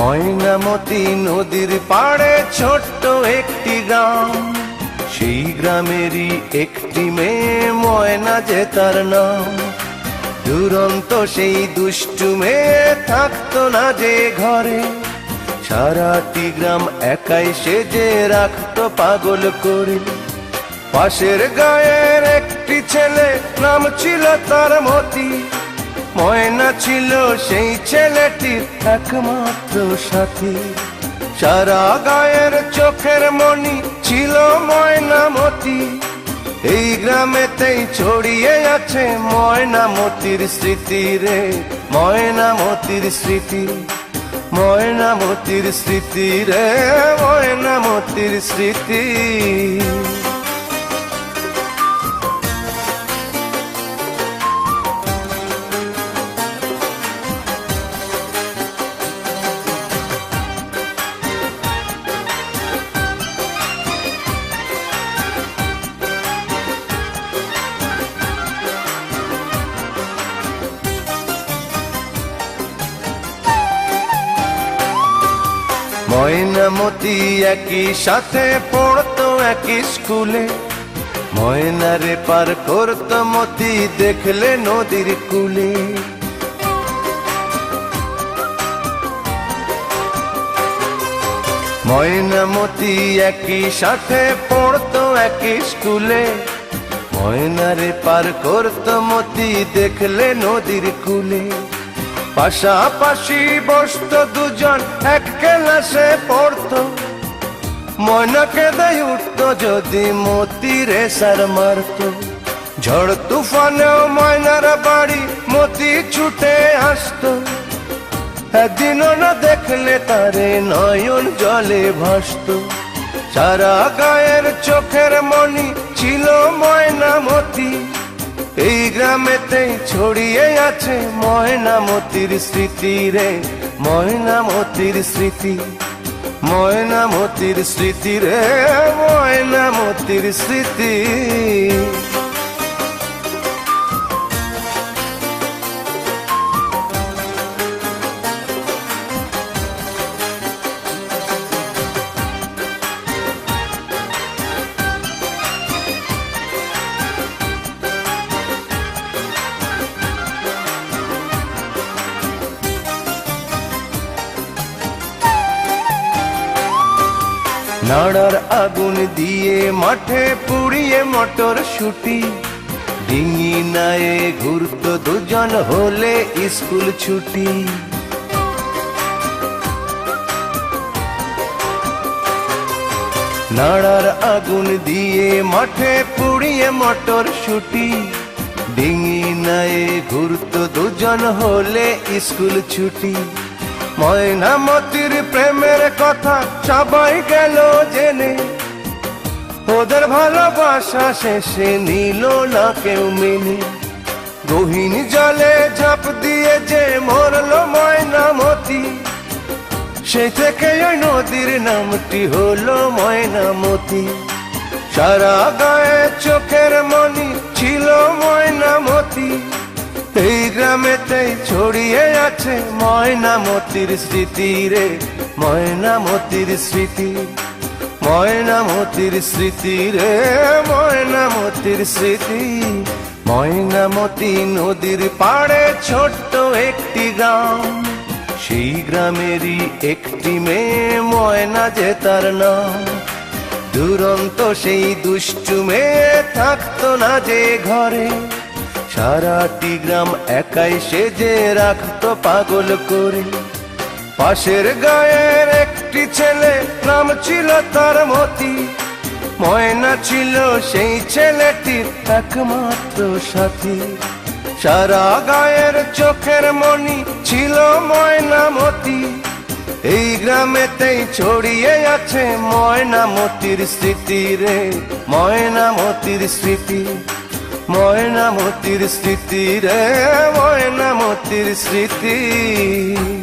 ময়নামতি নদীর পাড়ে ছোট্ট একটি গ্রাম, সেই গ্রামেরই একটি মেয়ে ময়না যে তার নাম। দুরন্ত সেই দুষ্টু মেয়ে থাকতো না যে ঘরে, সারাটি গ্রাম একাই সেজে রাখতো পাগল করে। পাশের গায়ের একটি ছেলে, নাম ছিল তার মতি। ময়না ছিল সেই ছেলেটির একমাত্র সাথী। সারা গায়ের চোখের মনি ছিল ময়নামতি। এই গ্রামেতেই ছড়িয়ে আছে ময়নামতির স্মৃতি রে, ময়নামতির স্মৃতি, ময়নামতির স্মৃতি রে, ময়নামতির স্মৃতি। ময়নামতি একই সাথে পড়তো একই স্কুলে। ময়নারে পার করতো মতি দেখলে নদীর কূলে। ময়নামতি একই সাথে পড়তো একই স্কুলে। ময়নারে পার করতো মতি দেখলে নদীর কূলে। পাশাপাশি বসতো দুজন, এক ক্লাসে পড়তো। ময়নাকে দেয় উঠতো যদি মতি রেসার মারতো। ঝড় তুফানেও ময়নার বাড়ি মতি ছুটে আসতো। একদিনও না দেখলে তারে নয়ন জলে ভাসতো। সারা গায়ের চোখের মনি ছিল ময়নামতি। এই গ্রামেতেই ছড়িয়ে আছে ময়নামতির স্মৃতি রে, ময়নামতির স্মৃতি, ময়নামতির স্মৃতি রে, ময়নামতির স্মৃতি। নাড়ার আগুন দিয়ে মাঠে পুড়িয়ে মটর শুটি। ডিঙি নায়ে ঘুরতো দুজন হলে স্কুল ছুটি। নাড়ার আগুন দিয়ে মাঠে পুড়িয়ে মটর শুটি। ডিঙি নায়ে ঘুরতো দুজন হলে স্কুল ছুটি। ময়নামতির প্রেমের কথা সবাই গেল জেনে। ওদের ভালোবাসা শেষে নিল না কেউ মেনে। গহীন জলে ঝাঁপ দিয়ে যে মরলো ময়নামতি, সেই থেকে ওই নদীর নামটি হলো ময়নামতি। সারা গায়ে চোখের মনি ছিল ময়নামতি। এই গ্রামেতেই ছড়িয়ে আছে ময়নামতির স্মৃতি রে, ময়নামতির স্মৃতি, ময়নামতির স্মৃতি রে, ময়নামতির স্মৃতি। ময়নামতি নদীর পাড়ে ছোট্ট একটি গ্রাম, সেই গ্রামেরই একটি মেয়ে ময়না যে তার নাম। দুরন্ত সেই দুষ্টু মেয়ে থাকতো না যে ঘরে, সারাটি গ্রাম একাই সেজে রাখতো পাগল করে। পাশের গায়ের একটি ছেলে, নাম ছিল তার মতি। ময়না ছিল সেই ছেলেটির একমাত্র সাথী। সারা গায়ের চোখের মনি ছিল ময়নামতি। এই গ্রামেতেই ছড়িয়ে আছে ময়নামতির স্মৃতি রে, ময়নামতির স্মৃতি, ময়নামতির স্মৃতি রে, ময়নামতির স্মৃতি।